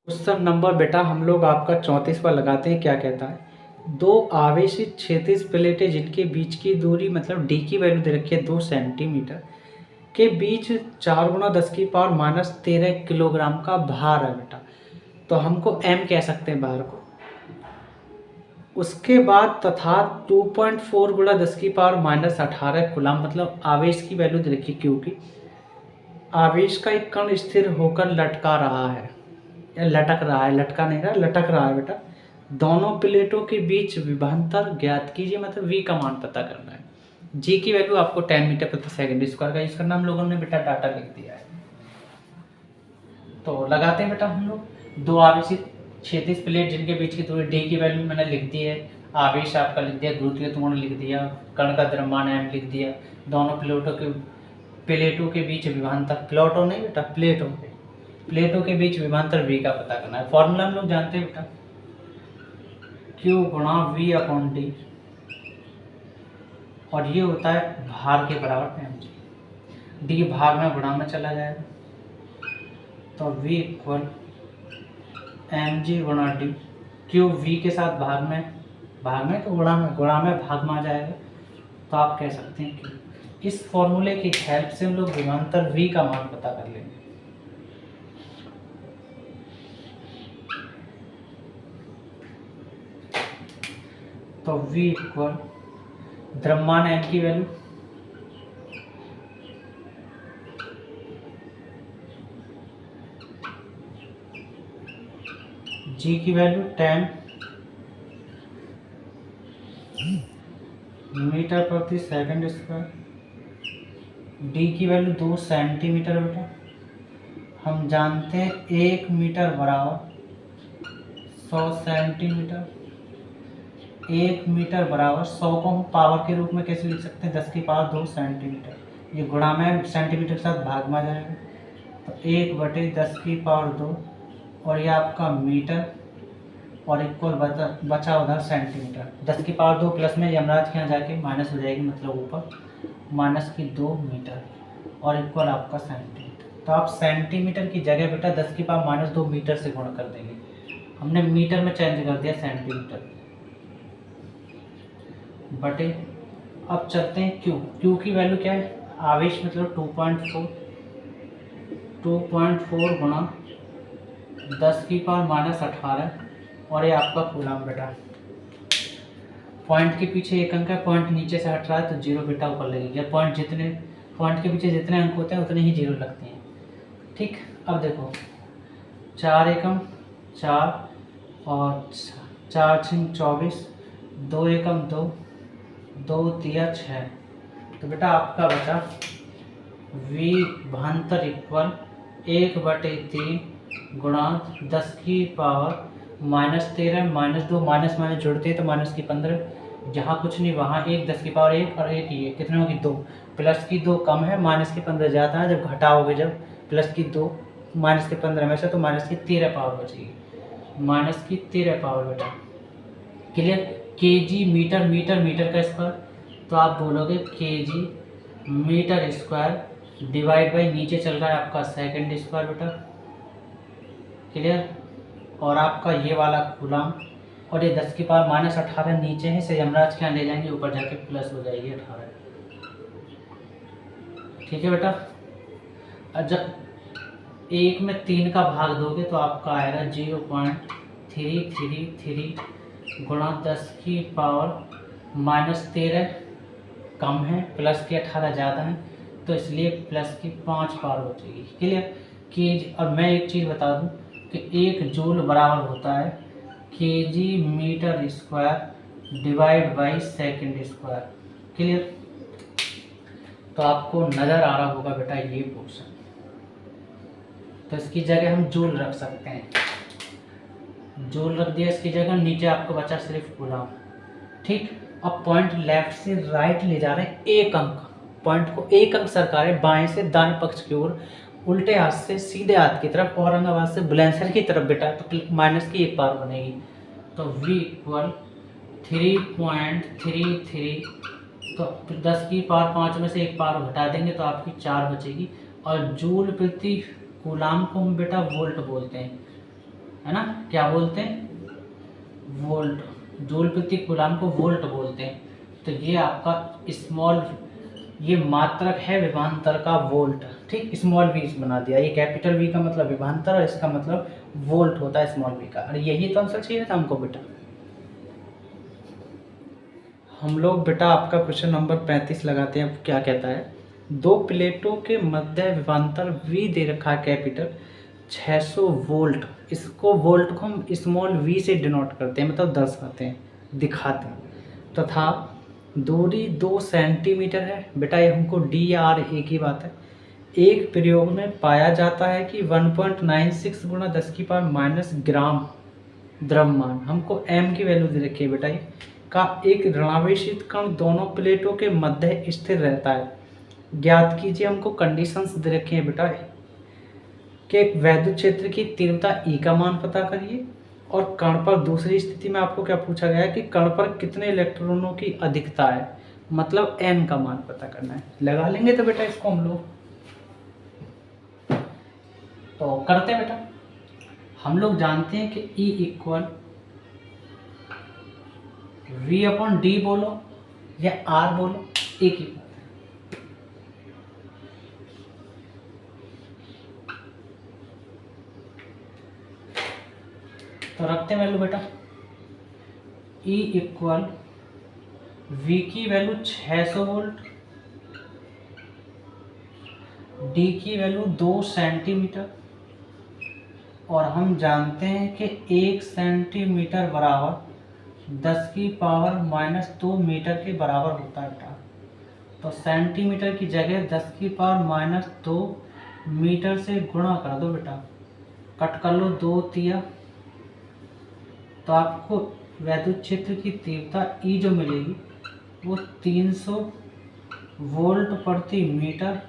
Question number बेटा हम लोग आपका 34 पर लगाते हैं। क्या कहता है, दो आवेशित क्षैतिज प्लेटें जिनके बीच की दूरी मतलब डी की वैल्यू दे रखी है 2 सेंटीमीटर के बीच 4 गुना 10 की पावर माइनस 13 किलोग्राम का भार है बेटा। तो हमको एम कह सकते हैं भार को। उसके बाद तथा 2.4 गुना 10 की पावर माइनस 18 कूलम मतलब आवेश की वैल्यू दे रखी है क्यू की। आवेश का एक कण स्थिर होकर लटका रहा है या लटक रहा है, लटका नहीं रहा, लटक रहा है बेटा। दोनों प्लेटों के बीच विभवांतर ज्ञात कीजिए मतलब वी का मान पता करना है। जी की वैल्यू आपको 10 मीटर प्रति सेकंड स्क्वायर का यूज करना, हम लोगों ने बेटा डाटा लिख दिया है। तो लगाते हैं बेटा हम लोग। दो आवेशित क्षैतिज प्लेट जिनके बीच की दूरी डी की वैल्यू मैंने लिख दी है, आवेश आपका लिख दिया, गुरुत्वीय त्वरण लिख दिया, कण का द्रव्यमान एम लिख दिया। दोनों प्लेटों के बीच विभवांतर, प्लेटों नहीं बेटा प्लेटों के बीच विभवांतर v का पता करना है। फॉर्मूला हम लोग जानते हैं बेटा, q गुणा v अपॉन डी, और ये होता है भार के बराबर mg। डी भाग में गुणा में चला जाएगा तो v इक्वल mg गुणा डी। q v के साथ भाग में तो गुणा में भाग में आ जाएगा। तो आप कह सकते हैं कि इस फॉर्मूले की हेल्प से हम लोग विभवांतर v का मान पता कर लेंगे। तो v इक्वल द्रव्यमान m की वैल्यू g की वैल्यू 10 मीटर प्रति सेकंड स्क्वायर, d की वैल्यू 2 सेंटीमीटर बेटा। हम जानते हैं 1 मीटर बराबर 100 सेंटीमीटर। 1 मीटर बराबर 100 को हम पावर के रूप में कैसे लिख सकते हैं, 10 की पावर 2 सेंटीमीटर। ये गुणा में सेंटीमीटर के साथ भाग में आ जाएगा तो 1/10 की पावर 2, और ये आपका मीटर, और इक्वल बचा उधर सेंटीमीटर। 10 की पावर 2 प्लस में यमराज के यहाँ जाके माइनस हो जाएगी, मतलब ऊपर माइनस की 2 मीटर, और इक्वल आपका सेंटीमीटर। तो आप सेंटीमीटर की जगह बेटा 10 की पावर माइनस 2 मीटर से गुणा कर देंगे। हमने मीटर में चेंज कर दिया सेंटीमीटर बटे। अब चलते हैं क्यू की वैल्यू क्या है, आवेश मतलब 2.4 गुणा 10 की पावर माइनस 18, और ये आपका कूलम बेटा। पॉइंट के पीछे एक अंक है, पॉइंट नीचे से हट रहा है तो जीरो बेटा ऊपर लगेगा। पॉइंट के पीछे जितने अंक होते हैं उतने ही जीरो लगते हैं। ठीक, अब देखो 4 एकम 4 और 4 6 24, 2 एकम 2, 2 तिया 6। तो बेटा आपका बचा विभवांतर इक्वल 1/3 गुणा 10 की power minus 13 minus 2, minus minus जोड़ते हैं तो माइनस की 15, जहाँ कुछ नहीं वहाँ 1, 10 की पावर 1 और 1 ये कितने होगी 2, प्लस की 2 कम है, माइनस की 15 ज़्यादा है। जब घटाओगे जब प्लस की 2 माइनस की 15 में से तो माइनस की 13 पावर बचेगी, माइनस की 13 पावर बेटा। क्लियर, केजी मीटर मीटर का स्क्वायर, तो आप बोलोगे KG metre square divide by नीचे चल रहा है आपका सेकंड स्क्वायर बेटा। क्लियर, और आपका ये वाला कूलम, और ये 10 की पावर माइनस 18 नीचे है से यमराज के यहाँ ले जाएंगे, ऊपर जाके प्लस हो जाएगी 18। ठीक है बेटा। जब 1 में 3 का भाग दोगे तो आपका आएगा 0.333 गुणा 10 की पावर माइनस 13 कम है, प्लस की 18 ज़्यादा है, तो इसलिए प्लस की 5 पावर बचेगी। क्लियर कि, और मैं एक चीज़ बता दूं कि 1 जूल बराबर होता है KG metre square divide by second square. Clear, तो आपको नज़र आ रहा होगा बेटा ये पोर्शन, तो इसकी जगह हम जूल रख सकते हैं। जूल रख दिया इसकी जगह, नीचे आपको बचा सिर्फ कूलम। ठीक, अब पॉइंट लेफ्ट से राइट ले जा रहे हैं, एक अंक पॉइंट को एक अंक सरका रहे बाएं से दाएं पक्ष की ओर, उल्टे हाथ से सीधे हाथ की तरफ, औरंगाबाद से बुलंदशहर की तरफ बेटा, तो माइनस की 1 पावर बनेगी। तो v इक्वल 3.33, तो 10 की पावर 5 में से 1 पावर घटा देंगे तो आपकी 4 बचेगी। और जूल प्रति कूलम को हम बेटा वोल्ट बोलते हैं। है ना, क्या बोलते हैं, वोल्ट। जूल प्रति कूलाम को वोल्ट बोलते हैं। तो ये आपका स्मॉल, ये मात्रक है विभवांतर का वोल्ट, ठीक, स्मॉल वी बना दिया। ये कैपिटल वी का मतलब विभवांतर और इसका मतलब वोल्ट होता है स्मॉल वी का। और यही तो आंसर चाहिए था हमको बेटा। हम लोग बेटा आपका क्वेश्चन नंबर 35 लगाते हैं। अब क्या कहता है, दो प्लेटों के मध्य विभवांतर वी दे रखा है कैपिटल 600 वोल्ट। इसको वोल्ट को हम स्मॉल वी से डिनोट करते हैं, मतलब दर्शाते हैं, दिखाते हैं। तथा दूरी 2 सेंटीमीटर है बेटा, ये हमको डी या आर एक ही बात है। एक प्रयोग में पाया जाता है कि 1.96 गुणा 10 की पावर माइनस ग्राम द्रव्यमान, हमको m की वैल्यू दे रखी है बेटा, ये का एक ऋणावेशित कण दोनों प्लेटों के मध्य स्थिर रहता है। ज्ञात कीजिए, हमको कंडीशंस दे रखे हैं बेटा कि वैद्युत क्षेत्र की तीव्रता E का मान पता करिए, और कण पर दूसरी स्थिति में आपको क्या पूछा गया है कि कण पर कितने इलेक्ट्रॉनों की अधिकता है, मतलब n का मान पता करना है। लगा लेंगे तो बेटा इसको हम लोग, तो करते हैं बेटा। हम लोग जानते हैं कि E equal V upon D बोलो या R बोलो, एक ही बात है। तो रखते वैल्यू बेटा, E इक्वल V की वैल्यू 600 वोल्ट, D की वैल्यू 2 सेंटीमीटर, और हम जानते हैं कि 1 सेंटीमीटर बराबर 10 की पावर माइनस 2 मीटर के बराबर होता है बेटा। तो सेंटीमीटर की जगह 10 की पावर माइनस 2 मीटर से गुणा कर दो बेटा, कट कर लो 2 तिया, तो आपको वैद्युत क्षेत्र की तीव्रता E जो मिलेगी वो 300 वोल्ट प्रति मीटर,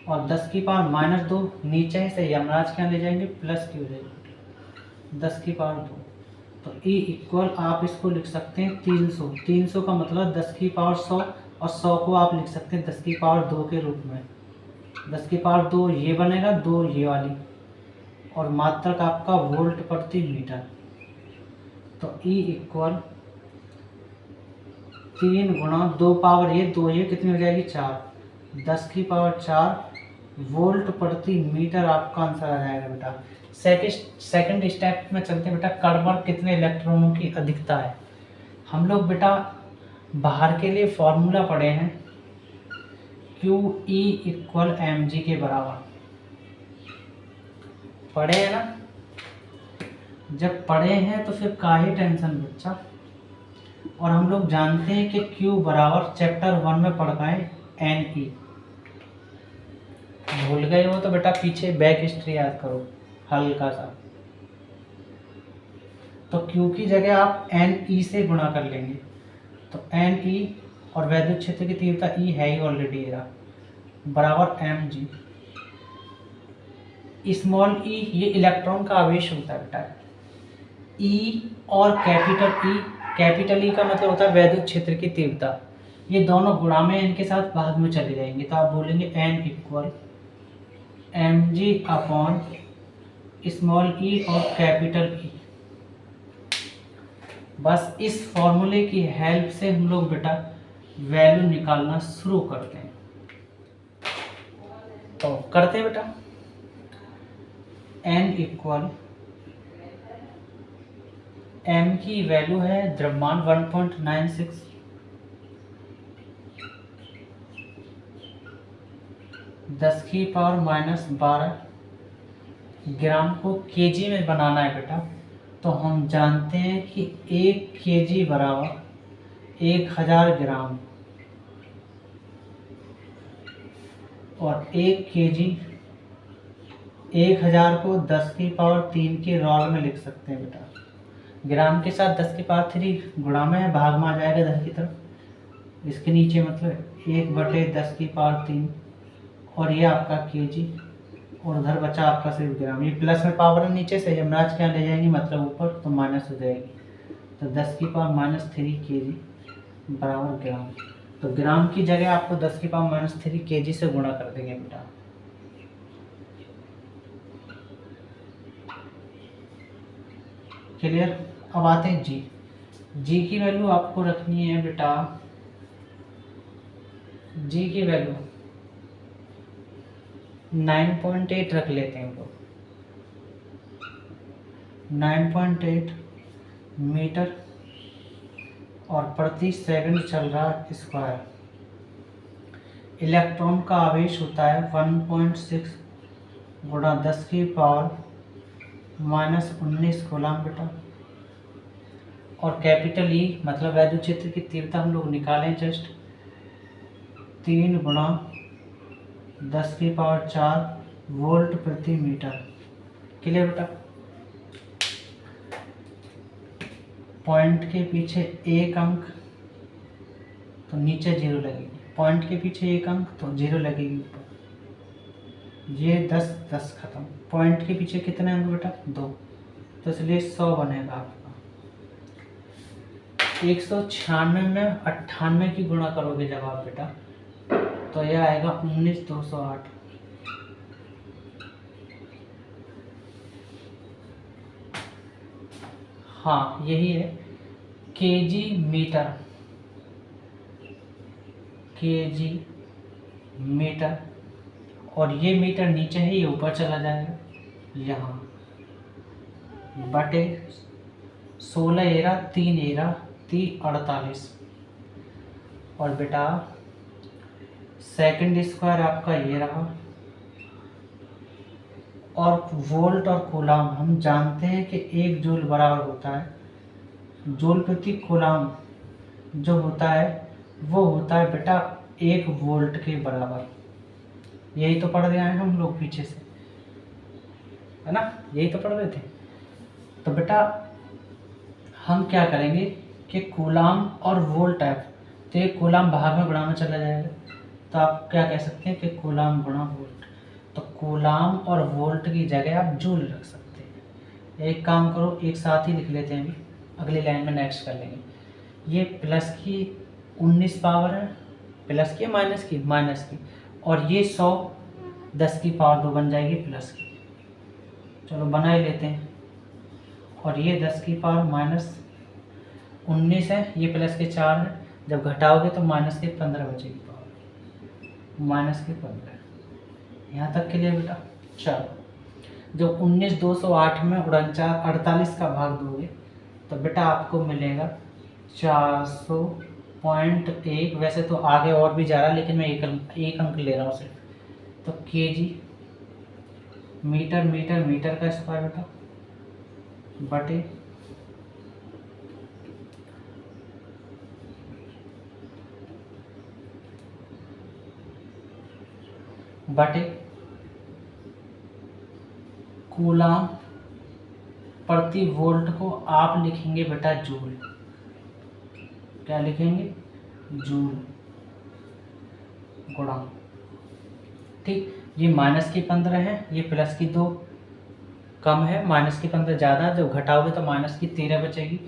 और 10 की पावर माइनस 2 नीचे ही सही, यमराज क्या ले जाएंगे, प्लस की हो जाएगी 10 की पावर 2। तो E इक्वल आप इसको लिख सकते हैं 300, 300 का मतलब 10 की पावर 100, और 100 को आप लिख सकते हैं 10 की पावर 2 के रूप में। 10 की पावर 2 ये बनेगा, 2 ये वाली, और मात्रक आपका वोल्ट प्रति मीटर। तो E इक्वल 3 गुणा 2 पावर ये 2 ये कितनी हो जाएगी 4, 10 की पावर 4 वोल्ट प्रति मीटर आपका आंसर आ जाएगा बेटा। सेकंड स्टेप में चलते हैं बेटा, कण पर कितने इलेक्ट्रॉनों की अधिकता है। हम लोग बेटा बाहर के लिए फॉर्मूला पढ़े हैं, QE इक्वल mg के बराबर पढ़े हैं ना। जब पढ़े हैं तो फिर काहे टेंशन बच्चा। और हम लोग जानते हैं कि Q बराबर चैप्टर 1 में पढ़ पाए NE, भूल गए हो तो बेटा पीछे बैक हिस्ट्री याद करो हल्का सा। तो Q की जगह आप NE से गुणा कर लेंगे, तो NE और वैद्युत क्षेत्र की तीव्रता E है ही ऑलरेडी बराबर mg। स्मॉल e ये इलेक्ट्रॉन का आवेश होता है बेटा, E और कैपिटल E का मतलब होता है वैद्युत क्षेत्र की तीव्रता। ये दोनों गुणा में इनके साथ भाग में चले जाएंगे, तो आप बोलेंगे n equal mg upon small e और कैपिटल E। बस इस फॉर्मूले की हेल्प से हम लोग बेटा वैल्यू निकालना शुरू करते हैं। तो करते हैं बेटा, n इक्वल m की वैल्यू है द्रव्यमान 1.96, 10 की पावर माइनस 12 ग्राम को केजी में बनाना है बेटा। तो हम जानते हैं कि 1 केजी बराबर 1000 ग्राम, और 1 केजी 1000 को 10 की पावर 3 के रोल में लिख सकते हैं बेटा। ग्राम के साथ 10 की पावर 3 गुणा में है, भाग में आ जाएगा 10 की तरफ, इसके नीचे मतलब 1/10 की पावर 3, और ये आपका केजी, और उधर बचा आपका सिर्फ ग्राम। ये प्लस में पावर है नीचे से, यमराज क्या ले जाएंगे मतलब ऊपर, तो माइनस हो जाएगी। तो 10 की पावर माइनस 3 केजी बराबर ग्राम। तो ग्राम की जगह आपको 10 की पावर माइनस 3 केजी से गुणा कर देंगे बेटा। क्लियर। अब आते हैं जी। जी की वैल्यू आपको रखनी है बेटा, जी की वैल्यू 9.8 रख लेते हैं हम लोग। 9.8 मीटर और प्रति सेकंड चल रहा है स्क्वायर। इलेक्ट्रॉन का आवेश होता है 1.6 गुणा 10 की पावर -19 कूलम बेटा। और कैपिटल ई मतलब वैद्युत क्षेत्र की तीव्रता हम लोग निकालें जस्ट 3 गुणा 10 की पावर 4 वोल्ट प्रति मीटर। क्लियर बेटा। पॉइंट के पीछे एक अंक तो नीचे 0 लगेगी, पॉइंट के पीछे एक अंक तो 0 लगेगी ऊपर। ये 10 10 खत्म। पॉइंट के पीछे कितने अंक बेटा? 2, तो इसलिए 100 बनेगा आपका। 196 में 98 की गुणा करोगे जब आप बेटा, तो यह आएगा 19,208। हाँ यही है केजी मीटर, केजी मीटर। और ये मीटर नीचे है, ये ऊपर चला जाएगा यहाँ बटे 16 एरा 3 एरा 48। और बेटा सेकंड स्क्वायर आपका ये रहा। और वोल्ट और कूलम हम जानते हैं कि 1 जूल बराबर होता है, जूल प्रति कूलम जो होता है वो होता है बेटा 1 वोल्ट के बराबर। यही तो पढ़ रहे हैं हम लोग पीछे से, है ना, यही तो पढ़ रहे थे। तो बेटा हम क्या करेंगे कि कूलम और वोल्ट है, तो ये कूलम भाग में बढ़ाना चला जाएगा, तो आप क्या कह सकते हैं कि कूलम गुणा वोल्ट। तो कूलम और वोल्ट की जगह आप जूल रख सकते हैं। एक काम करो, एक साथ ही लिख लेते हैं, अभी अगली लाइन में नेक्स्ट कर लेंगे। ये प्लस की 19 पावर है, प्लस की माइनस की, माइनस की, और ये 100 10 की पावर 2 बन जाएगी प्लस की। चलो बना ही लेते हैं। और ये 10 की पावर -19 है, ये प्लस के 4 है, जब घटाओगे तो माइनस के 15 बचेगी पावर, माइनस के 15। यहाँ तक के लिए बेटा। चलो जो 19,208 में 48 का भाग दोगे तो बेटा आपको मिलेगा 400.1। वैसे तो आगे और भी जा रहा है, लेकिन मैं एक अंक ले रहा हूँ सिर्फ। तो केजी मीटर, मीटर मीटर का स्क्वायर बेटा बटे कूलम प्रति वोल्ट को आप लिखेंगे बेटा जूल। क्या लिखेंगे? जूल गुणा, ठीक। ये माइनस की 15 है, ये प्लस की 2 कम है, माइनस की 15 ज़्यादा है, जब घटाओगे तो माइनस की 13 बचेगी।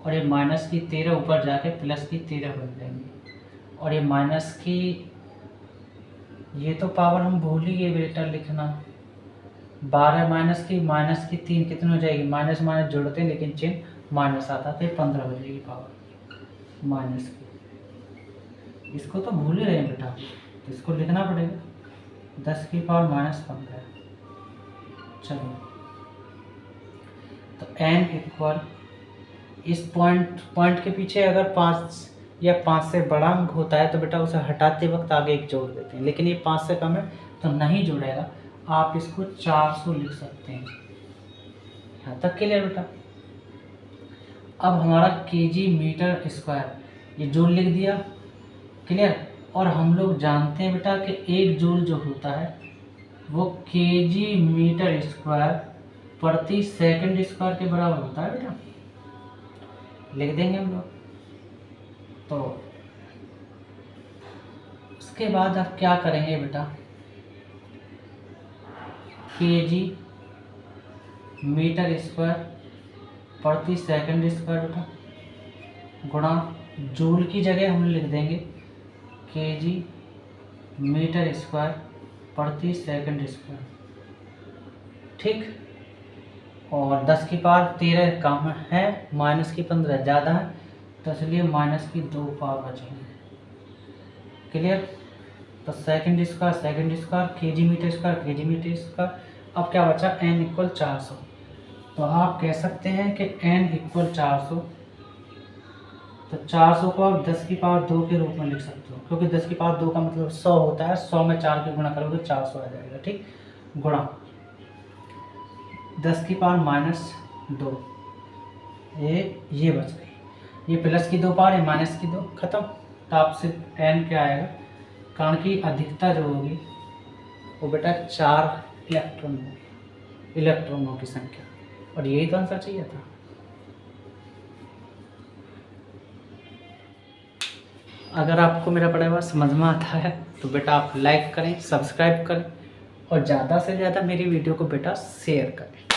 और ये माइनस की 13 ऊपर जाके प्लस की 13 बन जाएंगी। और ये माइनस की, ये तो पावर हम भूल ही गए बेटा लिखना। 12 माइनस की 3 कितनी हो जाएगी? माइनस माइनस जोड़ते हैं लेकिन चिन्ह माइनस आता, तो 15 हो जाएगी पावर माइनस की। इसको तो भूल ही रहे हैं बेटा, तो इसको लिखना पड़ेगा 10 की पावर -15। चलो तो n इक्वल, इस पॉइंट के पीछे अगर 5 या 5 से बड़ा अंक होता है तो बेटा उसे हटाते वक्त आगे 1 जोड़ देते हैं, लेकिन ये 5 से कम है तो नहीं जोड़ेगा। आप इसको 400 लिख सकते हैं। यहाँ तक क्लियर बेटा। अब हमारा केजी मीटर स्क्वायर, ये जूल लिख दिया, क्लियर। और हम लोग जानते हैं बेटा कि 1 जूल जो होता है वो केजी मीटर स्क्वायर प्रति सेकंड स्क्वायर के बराबर होता है बेटा, लिख देंगे हम लोग। तो उसके बाद आप क्या करेंगे बेटा, केजी मीटर स्क्वायर प्रति सेकंड स्क्वायर बेटा गुणा जूल की जगह हम लिख देंगे केजी मीटर स्क्वायर प्रति सेकंड स्क्वायर, ठीक। और 10 की पावर 13 कम है, माइनस की 15 ज़्यादा है, तो इसलिए माइनस की 2 पावर बचेंगे। क्लियर? तो second square KG metre square. अब क्या बचा, n इक्वल 400। तो आप कह सकते हैं कि n इक्वल 400। तो 400 को आप 10 की पावर 2 के रूप में लिख सकते हो, क्योंकि 10 की पावर 2 का मतलब 100 होता है। 100 में 4 की गुणा करोगे 400 आ जाएगा, ठीक। गुणा 10 की पावर -2, ये बच गई। ये प्लस की 2 पावर है, माइनस की 2, खत्म। तो आपसे n क्या आएगा, कण की अधिकता जो होगी वो बेटा 4 इलेक्ट्रॉनों की संख्या, और यही तो आंसर चाहिए था। अगर आपको मेरा पढ़ा हुआ समझ में आता है तो बेटा आप लाइक करें, सब्सक्राइब करें, और ज़्यादा से ज़्यादा मेरी वीडियो को बेटा शेयर करें।